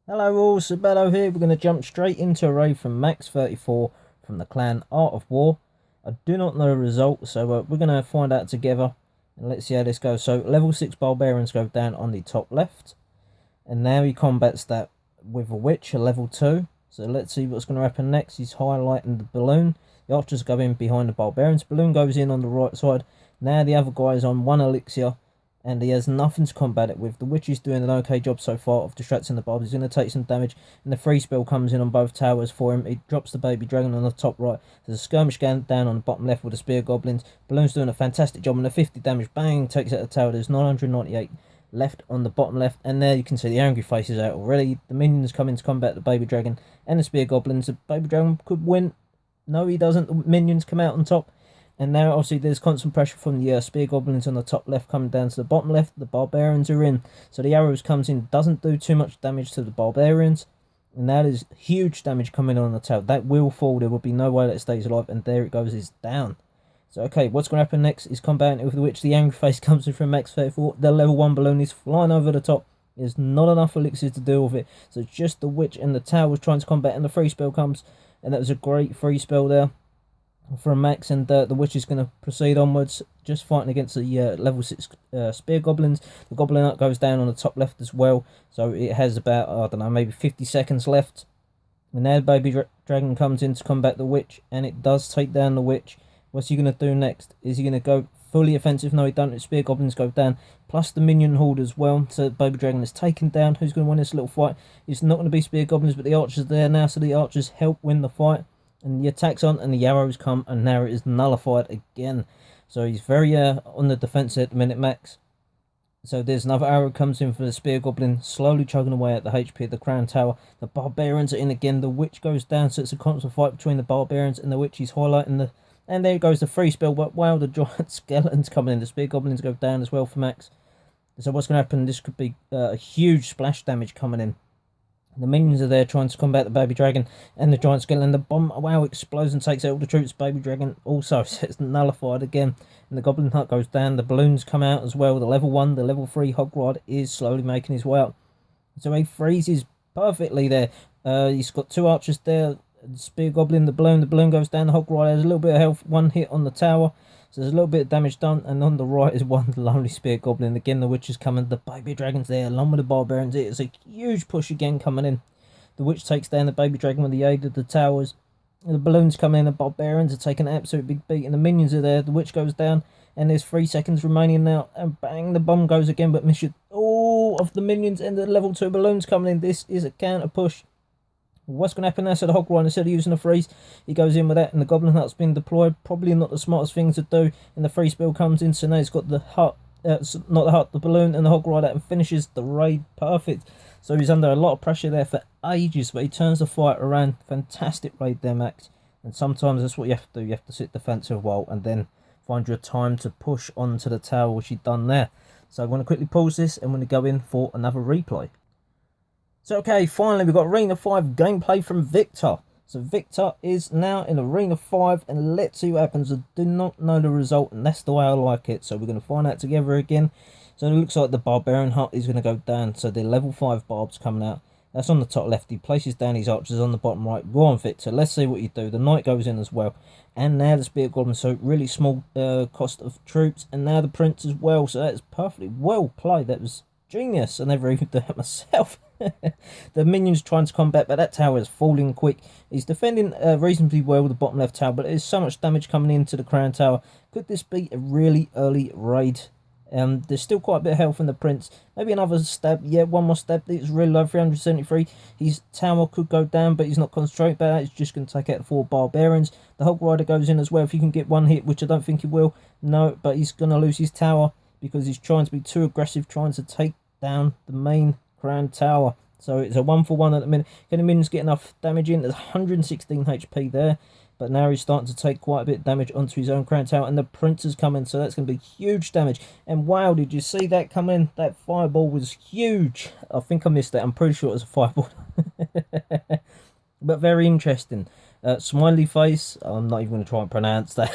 Hello all, Sabello here. We're going to jump straight into a raid from Max 34 from the clan Art of War. I do not know the result, so we're going to find out together. And let's see how this goes. So level 6 barbarians go down on the top left. And now he combats that with a witch, a level 2. So let's see what's going to happen next. He's highlighting the balloon. The archers go in behind the barbarians. Balloon goes in on the right side. Now the other guy is on one elixir, and he has nothing to combat it with. The witch is doing an okay job so far of distracting the bulb. He's going to take some damage, and the free spell comes in on both towers for him. He drops the baby dragon on the top right. There's a skirmish going down on the bottom left with the spear goblins. Balloon's doing a fantastic job, and the 50 damage, bang, takes out the tower. There's 998 left on the bottom left, and there you can see the angry faces out already. The minions come in to combat the baby dragon and the spear goblins. The baby dragon could win. No, he doesn't. The minions come out on top. And now, obviously, there's constant pressure from the spear goblins on the top left coming down to the bottom left. The barbarians are in. So the arrows comes in, doesn't do too much damage to the barbarians. And that is huge damage coming on the tail. That will fall. There will be no way that it stays alive. And there it goes, it's down. So, okay, what's going to happen next is combating with which the angry face comes in from Max 34. The level 1 balloon is flying over the top. There's not enough elixir to deal with it. So it's just the witch and the tower trying to combat. And the free spell comes. And that was a great free spell there from Max, and the witch is going to proceed onwards, just fighting against the level 6 spear goblins. The goblin up goes down on the top left as well, so it has about, I don't know, maybe 50 seconds left. And now the baby dragon comes in to combat the witch, and it does take down the witch. What's he going to do next? Is he going to go fully offensive? No, he don't. The spear goblins go down, plus the minion horde as well. So baby dragon is taken down. Who's going to win this little fight? It's not going to be spear goblins, but the archers are there now, so the archers help win the fight. And the attacks on, and the arrows come, and now it is nullified again. So he's very on the defense at the minute, Max. So there's another arrow comes in for the spear goblin, slowly chugging away at the HP of the crown tower. The barbarians are in again. The witch goes down, so it's a constant fight between the barbarians and the witch. He's highlighting the, and there goes the free spell. But wow, the giant skeletons coming in. The spear goblins go down as well for Max. So what's going to happen? This could be a huge splash damage coming in. The minions are there trying to combat the baby dragon and the giant skeleton. The bomb, wow, explodes and takes out all the troops. Baby dragon also gets nullified again. And the goblin hut goes down. The balloons come out as well. The level 1, the level 3 hog rod is slowly making his way up. So he freezes perfectly there. He's got 2 archers there. The spear goblin, the balloon goes down. The hog rod has a little bit of health. 1 hit on the tower. So there's a little bit of damage done, and on the right is one lonely spear goblin. Again, the witch is coming. The baby dragon's there, along with the barbarians. It is a huge push again coming in. The witch takes down the baby dragon with the aid of the towers. The balloons come in, the barbarians are taking an absolute big beat, and the minions are there. The witch goes down, and there's 3 seconds remaining now, and bang, the bomb goes again, but misses all of the minions, and the level 2 balloons coming in. This is a counter push. What's going to happen now? So the hog rider, instead of using a freeze, he goes in with that, and the goblin hut's been deployed. Probably not the smartest thing to do, and the free spell comes in, so now he's got the hut, not the hut, the balloon and the hog rider, and finishes the raid perfect. So he's under a lot of pressure there for ages, but he turns the fight around. Fantastic raid there, Max. And sometimes that's what you have to do. You have to sit defensive a while, and then find your time to push onto the tower, which he's done there. So I'm going to quickly pause this, and I'm going to go in for another replay. So okay, finally we've got Arena 5 gameplay from Victor. So Victor is now in Arena 5, and let's see what happens. I do not know the result, and that's the way I like it. So we're going to find out together again. So it looks like the barbarian hut is going to go down. So the level 5 barbs coming out. That's on the top left. He places down his archers on the bottom right. Go on, Victor. Let's see what you do. The knight goes in as well. And now the spear goblin. So really small cost of troops. And now the prince as well. So that is perfectly well played. That was genius. I never even did that myself. The minions trying to combat, but that tower is falling quick. He's defending reasonably well with the bottom left tower, but there's so much damage coming into the crown tower. Could this be a really early raid? There's still quite a bit of health in the prince. Maybe another stab. Yeah, one more stab. It's really low, 373. His tower could go down, but he's not concentrating about that. He's just going to take out the 4 barbarians. The hog rider goes in as well. If he can get 1 hit, which I don't think he will. No, but he's going to lose his tower because he's trying to be too aggressive, trying to take down the main crown tower. So it's a 1-for-1 at the minute. Can the minions get enough damage in? There's 116 HP there. But now he's starting to take quite a bit of damage onto his own crown tower. And the prince is coming, so that's going to be huge damage. And wow, did you see that come in? That fireball was huge. I think I missed that. I'm pretty sure it was a fireball. But very interesting. Smiley face. I'm not even going to try and pronounce that.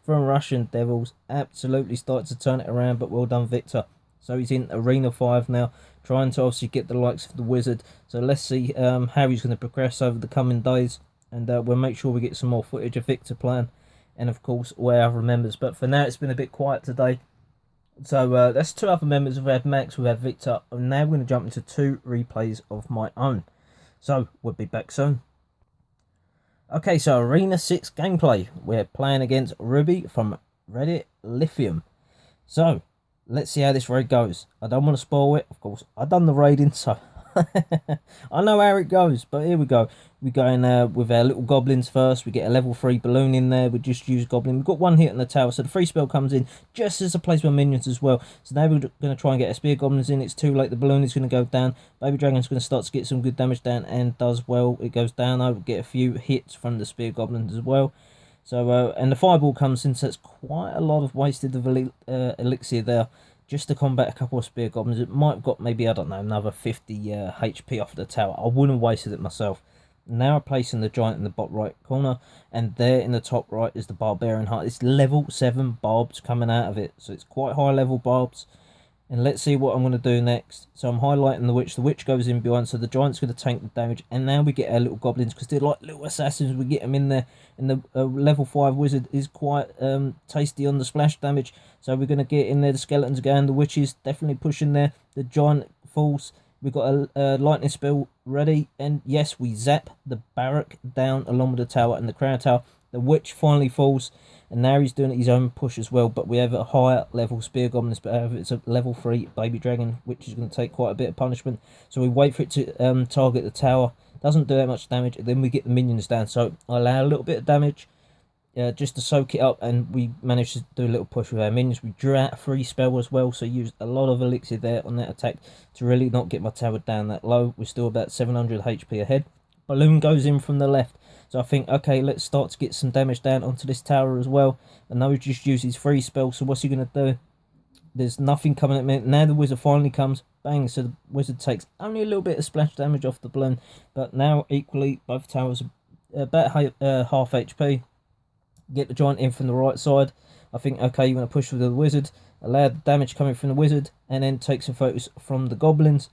From Russian Devils. Absolutely started to turn it around. But well done, Victor. So he's in Arena 5 now, trying to obviously get the likes of the Wizard. So let's see how he's going to progress over the coming days. And we'll make sure we get some more footage of Victor playing. And of course, where other members. But for now, it's been a bit quiet today. So that's 2 other members. We've had Max, we've had Victor. And now we're going to jump into 2 replays of my own. So we'll be back soon. Okay, so Arena 6 gameplay. We're playing against Ruby from Reddit Lithium. So, let's see how this raid goes. I don't want to spoil it, of course. I've done the raiding, so I know how it goes. But here we go. We go in with our little goblins first. We get a level 3 balloon in there. We just use goblin. We've got 1 hit on the tower, so the free spell comes in just as I place my minions as well. So now we're going to try and get a spear goblins in. It's too late. The balloon is going to go down. Baby dragon's going to start to get some good damage down and does well. It goes down. I get a few hits from the spear goblins as well. So and the fireball comes in, so it's quite a lot of wasted of elixir there just to combat a couple of spear goblins. It might have got maybe, I don't know, another 50 HP off the tower. I wouldn't have wasted it myself. Now I'm placing the giant in the bottom right corner, and there in the top right is the barbarian heart. It's level 7 barbs coming out of it, so it's quite high level barbs. And let's see what I'm going to do next. So I'm highlighting the witch. The witch goes in behind, so the giant's going to tank the damage. And now we get our little goblins, because they're like little assassins. We get them in there. And the level 5 wizard is quite tasty on the splash damage. So we're going to get in there. The skeletons again. The witch is definitely pushing there. The giant falls. We've got a lightning spell ready. And yes, we zap the barrack down along with the tower and the crown tower. The witch finally falls. And now he's doing his own push as well. But we have a higher level spear goblin. But it's a level 3 baby dragon, which is going to take quite a bit of punishment. So we wait for it to target the tower. Doesn't do that much damage. And then we get the minions down. So I allow a little bit of damage just to soak it up. And we managed to do a little push with our minions. We drew out a free spell as well. So used a lot of elixir there on that attack to really not get my tower down that low. We're still about 700 HP ahead. Balloon goes in from the left. So I think, okay, let's start to get some damage down onto this tower as well. And now we just use his free spell. So what's he going to do? There's nothing coming at me. Now the wizard finally comes. Bang. So the wizard takes only a little bit of splash damage off the balloon. But now equally, both towers are about half HP. Get the giant in from the right side. I think, okay, you're going to push with the wizard. Allow the damage coming from the wizard. And then take some focus from the goblins.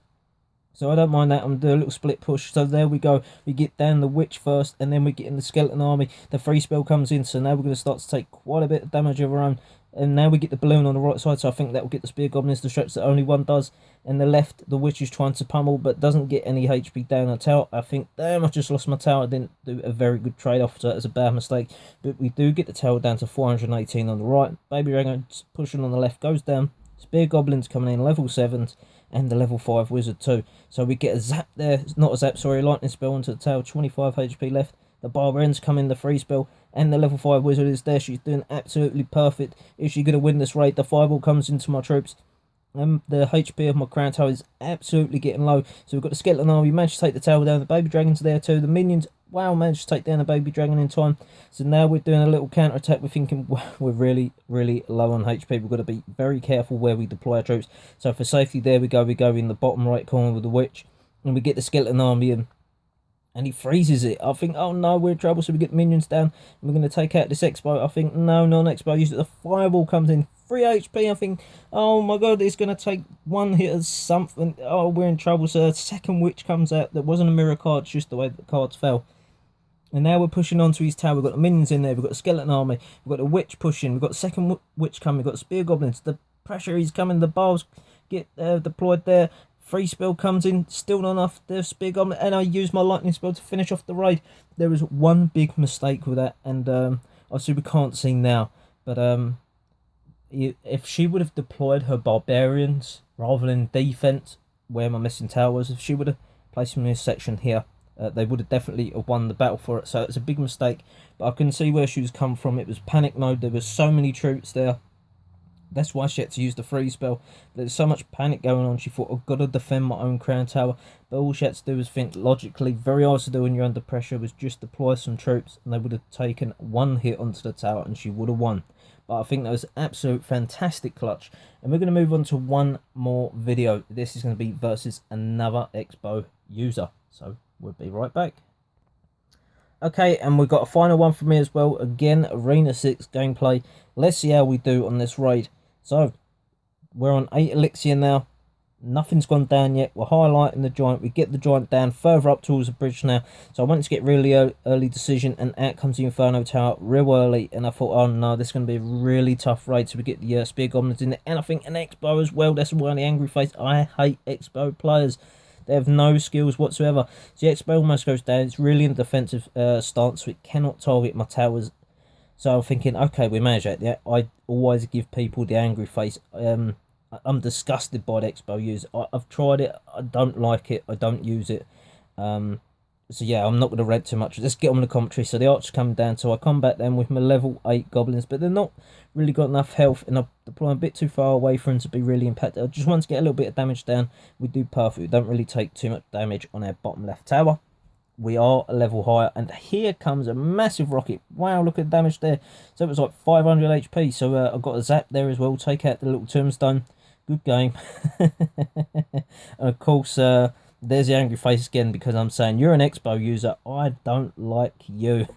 So I don't mind that. I'm going to do a little split push. So there we go. We get down the witch first, and then we get in the skeleton army. The free spell comes in, so now we're going to start to take quite a bit of damage of our own. And now we get the balloon on the right side, so I think that will get the spear goblins the stretch that only one does. And the left, the witch is trying to pummel, but doesn't get any HP down on tower. I think, damn, I just lost my tower. I didn't do a very good trade-off, so that's a bad mistake. But we do get the tower down to 418 on the right. Baby dragon pushing on the left goes down. Spear goblins coming in level 7s. And the level 5 wizard too. So we get a zap there. Not a zap, sorry, a lightning spell onto the tail. 25 HP left. The barbarians come in, the free spell. And the level 5 wizard is there. She's doing absolutely perfect. Is she going to win this raid? The fireball comes into my troops. The HP of my crown tower is absolutely getting low. So we've got the skeleton army. We managed to take the tower down. The baby dragon's there too. The minions, wow, managed to take down the baby dragon in time. So now we're doing a little counter attack. We're thinking, wow, we're really, really low on HP. We've got to be very careful where we deploy our troops. So for safety, there we go. We go in the bottom right corner with the witch. And we get the skeleton army in. And he freezes it. I think, oh no, we're in trouble. So we get the minions down. And we're going to take out this expo. I think, no, non-expo. Use it. The fireball comes in. 3 HP. I think, oh my god, it's going to take 1 hit or something. Oh, we're in trouble. So the second witch comes out. That wasn't a mirror card. It's just the way that the cards fell. And now we're pushing onto his tower. We've got the minions in there. We've got the skeleton army. We've got the witch pushing. We've got the second witch coming. We've got the spear goblins. The pressure is coming. The bars get deployed there. Free spell comes in, still not enough. There's spear goblin, and I use my lightning spell to finish off the raid. There was one big mistake with that, and obviously we can't see now. But if she would have deployed her barbarians rather than defense, where my missing tower was, if she would have placed them in this section here, they would have definitely won the battle for it. So it's a big mistake, but I can see where she was come from. It was panic mode. There was so many troops there. That's why she had to use the free spell. There's so much panic going on. She thought, I've got to defend my own crown tower. But all she had to do was think logically. Very hard to do when you're under pressure. Was just deploy some troops. And they would have taken 1 hit onto the tower. And she would have won. But I think that was absolute fantastic clutch. And we're going to move on to one more video. This is going to be versus another Expo user. So we'll be right back. Okay, and we've got a final one for me as well. Again, Arena 6 gameplay. Let's see how we do on this raid. So, We're on 8 Elixir now. Nothing's gone down yet. We're highlighting the giant. We get the giant down further up towards the bridge now. So I wanted to get really early decision, and out comes the Inferno Tower real early. And I thought, oh no, this is going to be a really tough raid. So we get the Spear Goblins in there, and I think an Expo as well. That's why the angry face. I hate Expo players. They have no skills whatsoever. So the Expo almost goes down. It's really in a defensive stance, so it cannot target my towers. So I'm thinking, okay, we managed that. Yeah, I always give people the angry face. I'm disgusted by the Expo use. I've tried it. I don't like it. I don't use it. So yeah, I'm not going to read too much. Let's get on the commentary. So the archers come down. So I come back then with my level 8 goblins, but they're not really got enough health, and I'm deploying a bit too far away for them to be really impacted. I just want to get a little bit of damage down. We do perfect. We don't really take too much damage on our bottom left tower. We are a level higher, and here comes a massive rocket. Wow, look at the damage there. So it was like 500 HP. So I've got a zap there as well. Take out the little tombstone. Good game. And of course, there's the angry face again, because I'm saying you're an Expo user. I don't like you.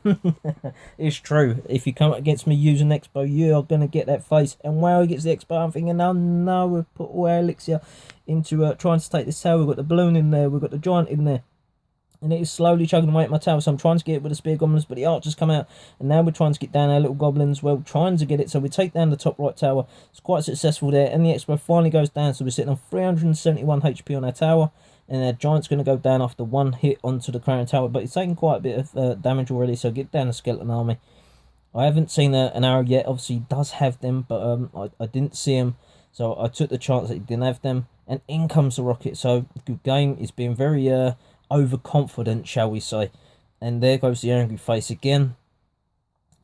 It's true. If you come up against me using Expo, you're going to get that face. And wow, he gets the Expo. I'm thinking, oh no, we've put all our Elixir into trying to take this tower. We've got the balloon in there. We've got the giant in there. And it is slowly chugging away at my tower, so I'm trying to get it with the spear goblins, but the archers come out, and now we're trying to get down our little goblins. Well, trying to get it, so we take down the top right tower. It's quite successful there, and the Expo finally goes down, so we're sitting on 371 HP on our tower, and our giant's going to go down after one hit onto the crown tower, but it's taken quite a bit of damage already, so get down the skeleton army. I haven't seen an arrow yet. Obviously he does have them, but I didn't see him, so I took the chance that he didn't have them, and in comes the rocket. So good game. Is being very overconfident, shall we say. And there goes the angry face again.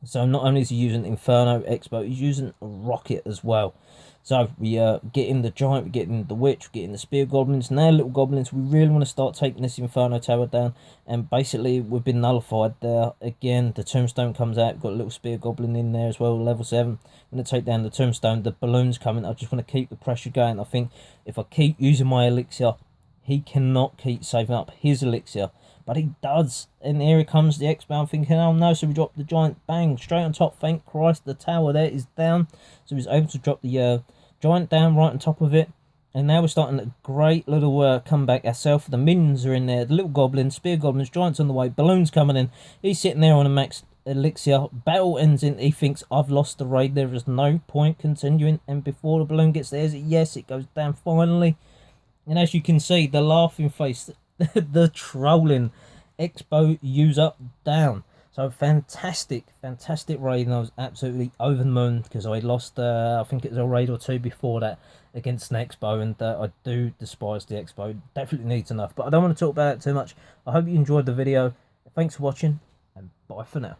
So not only is he using Inferno Expo, he's using a rocket as well. So we get in the giant, we get in the witch, we get in the spear goblins. Now little goblins, we really want to start taking this Inferno tower down. And basically we've been nullified there. Again, the tombstone comes out. We've got a little spear goblin in there as well, level 7. I'm going to take down the tombstone. The balloon's coming. I just want to keep the pressure going. I think if I keep using my elixir, he cannot keep saving up his elixir, but he does. And here comes the Expo. I'm thinking, oh no, so we drop the giant, bang, straight on top. Thank Christ, the tower there is down. So he's able to drop the giant down right on top of it. And now we're starting a great little comeback ourselves. The minions are in there, the little goblins, spear goblins, giants on the way, balloons coming in. He's sitting there on a max elixir. Battle ends in, he thinks, I've lost the raid. There is no point continuing. And before the balloon gets there, yes, it goes down finally. And as you can see, the laughing face, the trolling Expo user down. So fantastic raid, and I was absolutely over the moon because I lost, I think it was a raid or two before that against an Expo, and I do despise the Expo. Definitely needs enough, but I don't want to talk about it too much. I hope you enjoyed the video. Thanks for watching, and bye for now.